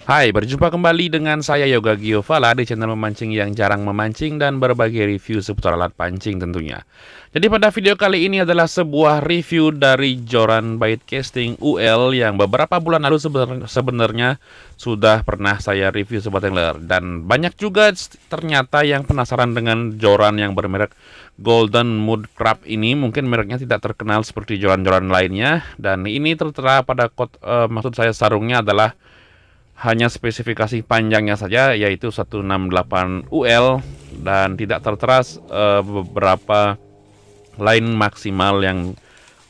Hai, berjumpa kembali dengan saya Yoga Giovanna di channel memancing yang jarang memancing dan berbagi review seputar alat pancing tentunya. Jadi pada video kali ini adalah sebuah review dari Joran Bait Casting UL yang beberapa bulan lalu sebenarnya sudah pernah saya review Sobat Angler. Dan banyak juga ternyata yang penasaran dengan Joran yang bermerek Golden Mud Crab ini. Mungkin mereknya tidak terkenal seperti joran-joran lainnya. Dan ini tertera pada maksud saya sarungnya adalah hanya spesifikasi panjangnya saja yaitu 168 UL dan tidak tertera beberapa line maksimal yang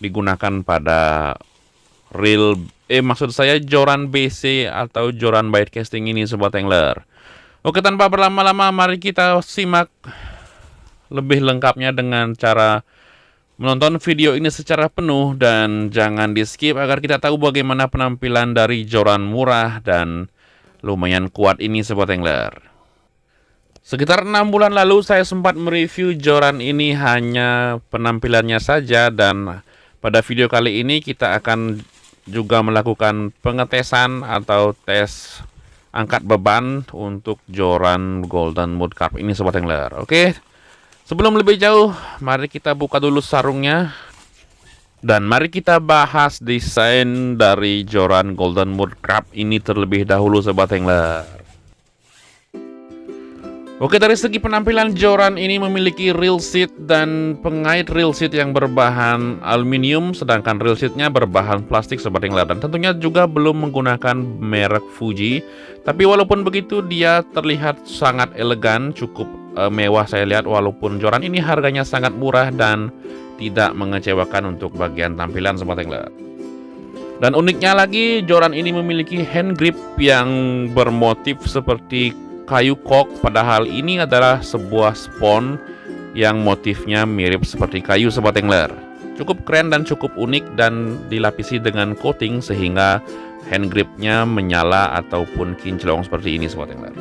digunakan pada maksud saya joran BC atau joran bait casting ini Sobat Angler. Oke, tanpa berlama-lama mari kita simak lebih lengkapnya dengan cara menonton video ini secara penuh dan jangan di skip agar kita tahu bagaimana penampilan dari joran murah dan lumayan kuat ini Sobat Angler. Sekitar 6 bulan lalu saya sempat mereview joran ini hanya penampilannya saja, dan pada video kali ini kita akan juga melakukan pengetesan atau tes angkat beban untuk joran Golden Mud Carp ini Sobat Angler. Oke, sebelum lebih jauh, mari kita buka dulu sarungnya. Dan mari kita bahas desain dari joran Golden Mud Crab ini terlebih dahulu Sobat Angler. Oke, dari segi penampilan joran ini memiliki reel seat dan pengait reel seat yang berbahan aluminium, sedangkan reel seatnya berbahan plastik Sobat Angler. Dan tentunya juga belum menggunakan merek Fuji. Tapi walaupun begitu dia terlihat sangat elegan, cukup mewah saya lihat, walaupun joran ini harganya sangat murah dan tidak mengecewakan untuk bagian tampilan Sobat Angler. Dan uniknya lagi, joran ini memiliki hand grip yang bermotif seperti kayu kok, padahal ini adalah sebuah spons yang motifnya mirip seperti kayu Sobat Angler. Cukup keren dan cukup unik dan dilapisi dengan coating sehingga hand gripnya menyala ataupun kinclong seperti ini Sobat Angler.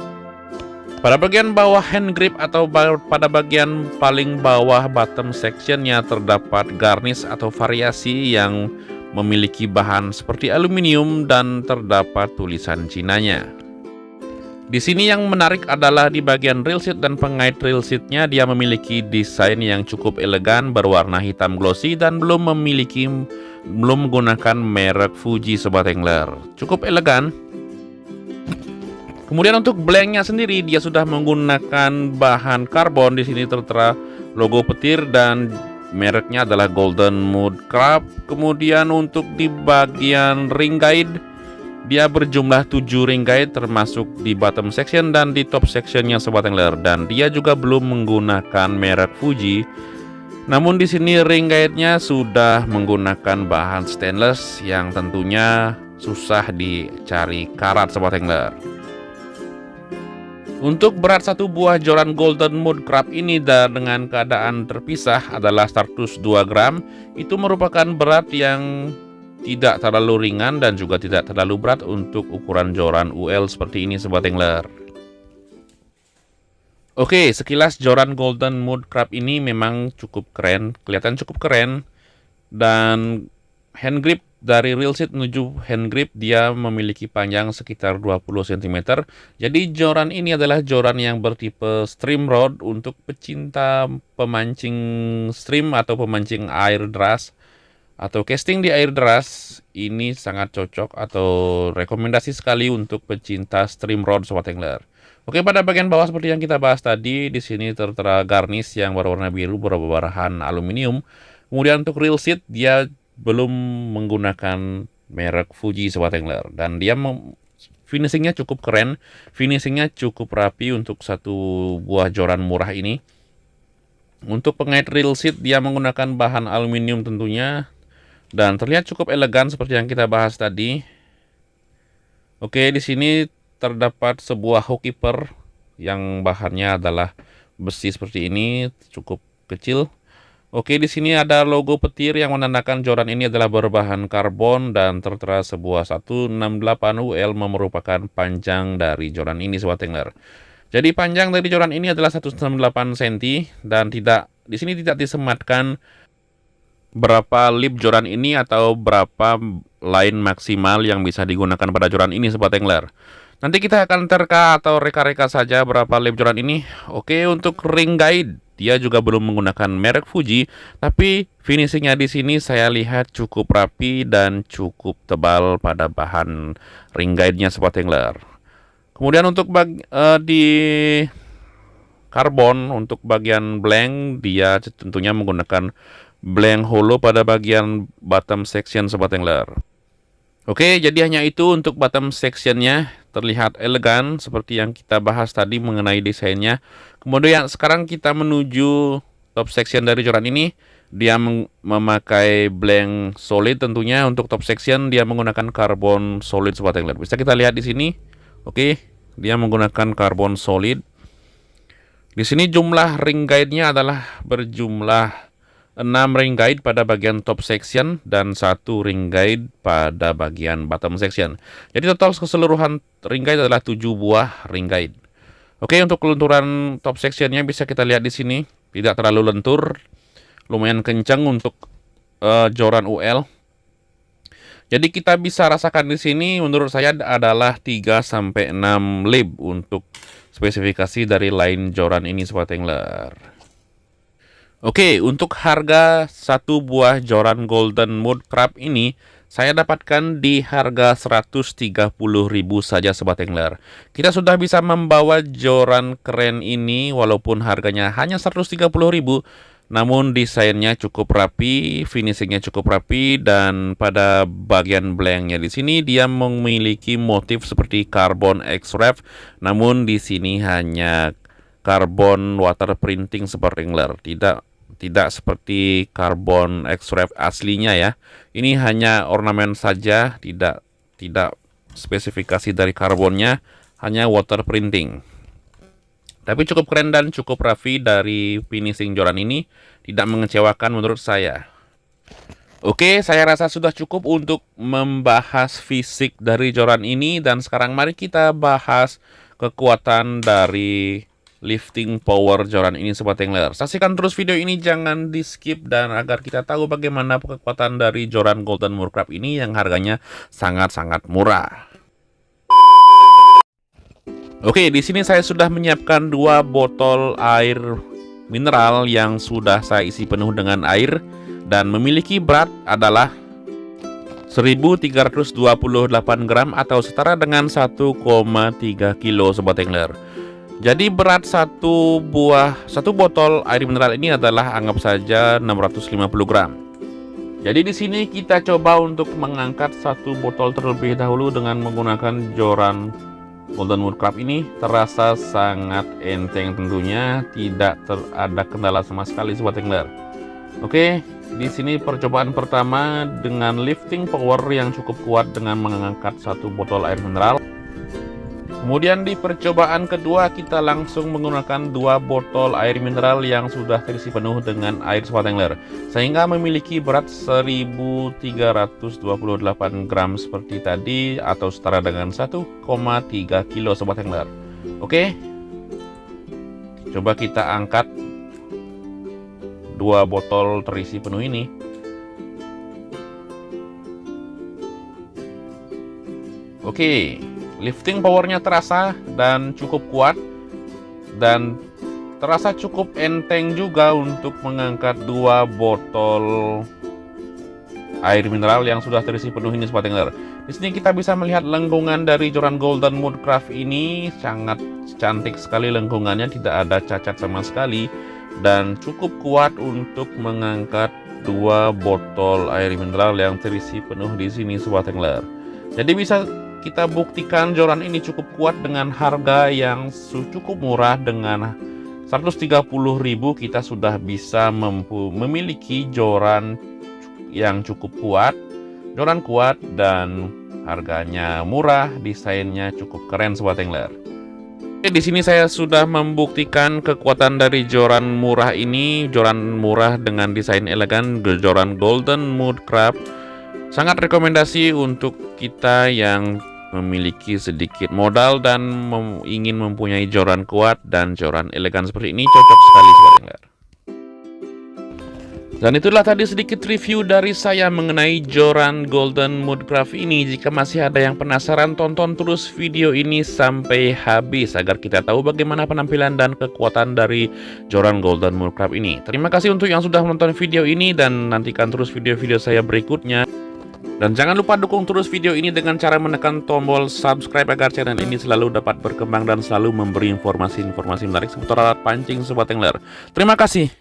Pada bagian bawah hand grip atau pada bagian paling bawah bottom sectionnya terdapat garnish atau variasi yang memiliki bahan seperti aluminium dan terdapat tulisan Cinanya. Di sini yang menarik adalah di bagian reel seat dan pengait reel seatnya dia memiliki desain yang cukup elegan berwarna hitam glossy dan belum menggunakan merek Fuji Sobat Angler. Cukup elegan. Kemudian untuk blanknya sendiri dia sudah menggunakan bahan karbon. Di sini tertera logo petir dan mereknya adalah Golden Mud Crab. Kemudian untuk di bagian ring guide dia berjumlah 7 ring guide termasuk di bottom section dan di top sectionnya Sobat Angler, dan dia juga belum menggunakan merek Fuji. Namun di sini ring guide-nya sudah menggunakan bahan stainless yang tentunya susah dicari karat Sobat Angler. Untuk berat satu buah joran Golden Mud Crab ini dengan keadaan terpisah adalah 102 gram. Itu merupakan berat yang tidak terlalu ringan dan juga tidak terlalu berat untuk ukuran joran UL seperti ini Sobat Angler. Oke, sekilas joran Golden Mud Crab ini memang cukup keren, kelihatan cukup keren. Dan hand grip dari reel seat menuju hand grip dia memiliki panjang sekitar 20 cm. Jadi joran ini adalah joran yang bertipe stream rod untuk pecinta pemancing stream atau pemancing air deras atau casting di air deras. Ini sangat cocok atau rekomendasi sekali untuk pecinta stream rod Sobat Angler. Oke, pada bagian bawah seperti yang kita bahas tadi, di sini tertera garnish yang berwarna biru berbahan aluminium. Kemudian untuk reel seat dia belum menggunakan merek Fuji Sobat Angler, dan dia finishingnya cukup keren, finishingnya cukup rapi untuk satu buah joran murah ini. Untuk pengait reel seat dia menggunakan bahan aluminium tentunya, dan terlihat cukup elegan seperti yang kita bahas tadi. Oke, di sini terdapat sebuah hook keeper yang bahannya adalah besi seperti ini, cukup kecil. Oke, di sini ada logo petir yang menandakan joran ini adalah berbahan karbon dan tertera sebuah 168 UL merupakan panjang dari joran ini Sobat Angler. Jadi panjang dari joran ini adalah 168 cm dan di sini tidak disematkan berapa lip joran ini atau berapa line maksimal yang bisa digunakan pada joran ini Sobat Angler. Nanti kita akan terka atau reka-reka saja berapa lap joran ini. Oke, untuk ring guide dia juga belum menggunakan merek Fuji, tapi finishingnya di sini saya lihat cukup rapi dan cukup tebal pada bahan ring guide-nya Sobat Angler. Kemudian untuk di karbon untuk bagian blank dia tentunya menggunakan blank hollow pada bagian bottom section Sobat Angler. Oke, jadi hanya itu untuk bottom sectionnya, terlihat elegan seperti yang kita bahas tadi mengenai desainnya. Kemudian sekarang kita menuju top section dari joran ini. Dia memakai blank solid tentunya. Untuk top section dia menggunakan karbon solid Sobat Angler. Bisa kita lihat di sini. Oke, dia menggunakan karbon solid. Di sini jumlah ring guide-nya adalah berjumlah 6 ring guide pada bagian top section dan 1 ring guide pada bagian bottom section. Jadi total keseluruhan ring guide adalah 7 buah ring guide. Oke, untuk kelunturan top sectionnya bisa kita lihat di sini. Tidak terlalu lentur, lumayan kencang untuk joran UL. Jadi kita bisa rasakan di sini menurut saya adalah 3-6 lap untuk spesifikasi dari line joran ini Sobat Angler. Oke, untuk harga satu buah joran Golden Mud Crab ini saya dapatkan di harga 130.000 saja Sobat Angler. Kita sudah bisa membawa joran keren ini walaupun harganya hanya 130.000, namun desainnya cukup rapi, finishingnya cukup rapi, dan pada bagian blanknya di sini dia memiliki motif seperti carbon X-Wrap, namun di sini hanya carbon water printing Sobat Angler, tidak seperti karbon X-Wrap aslinya ya. Ini hanya ornamen saja, tidak spesifikasi dari karbonnya, hanya water printing. Tapi cukup keren dan cukup rapi dari finishing joran ini, tidak mengecewakan menurut saya. Oke, saya rasa sudah cukup untuk membahas fisik dari joran ini, dan sekarang mari kita bahas kekuatan dari lifting power joran ini Sobat Angler. Saksikan terus video ini, jangan di skip, dan agar kita tahu bagaimana kekuatan dari joran Golden Mud Crab ini yang harganya sangat-sangat murah. Oke, di sini saya sudah menyiapkan 2 botol air mineral yang sudah saya isi penuh dengan air dan memiliki berat adalah 1328 gram atau setara dengan 1,3 kilo Sobat Angler. Jadi berat satu botol air mineral ini adalah anggap saja 650 gram. Jadi di sini kita coba untuk mengangkat satu botol terlebih dahulu dengan menggunakan joran Golden Mud Crab ini. Terasa sangat enteng tentunya, tidak ada kendala sama sekali Sobat Angler. Oke, di sini percobaan pertama dengan lifting power yang cukup kuat dengan mengangkat satu botol air mineral. Kemudian di percobaan kedua kita langsung menggunakan 2 botol air mineral yang sudah terisi penuh dengan air Sobat Angler, sehingga memiliki berat 1328 gram seperti tadi atau setara dengan 1,3 kilo Sobat Angler. Oke, coba kita angkat 2 botol terisi penuh ini. Oke, lifting powernya terasa dan cukup kuat, dan terasa cukup enteng juga untuk mengangkat 2 botol air mineral yang sudah terisi penuh ini Sobat Angler. Di sini kita bisa melihat lengkungan dari joran Golden Mud Crab ini sangat cantik sekali, lengkungannya tidak ada cacat sama sekali dan cukup kuat untuk mengangkat 2 botol air mineral yang terisi penuh di sini Sobat Angler. Jadi bisa kita buktikan joran ini cukup kuat dengan harga yang cukup murah. Dengan 130.000 kita sudah bisa memiliki joran yang cukup kuat, joran kuat dan harganya murah, desainnya cukup keren Sobat Angler. Di sini saya sudah membuktikan kekuatan dari joran murah ini, joran murah dengan desain elegan, joran Golden Mud Crab. Sangat rekomendasi untuk kita yang memiliki sedikit modal dan ingin mempunyai joran kuat dan joran elegan seperti ini, cocok sekali Sobat Angler. Dan itulah tadi sedikit review dari saya mengenai Joran Golden Moodcraft ini. Jika masih ada yang penasaran, tonton terus video ini sampai habis agar kita tahu bagaimana penampilan dan kekuatan dari Joran Golden Moodcraft ini. Terima kasih untuk yang sudah menonton video ini dan nantikan terus video-video saya berikutnya. Dan jangan lupa dukung terus video ini dengan cara menekan tombol subscribe agar channel ini selalu dapat berkembang dan selalu memberi informasi-informasi menarik seputar alat pancing Sobat Angler. Terima kasih.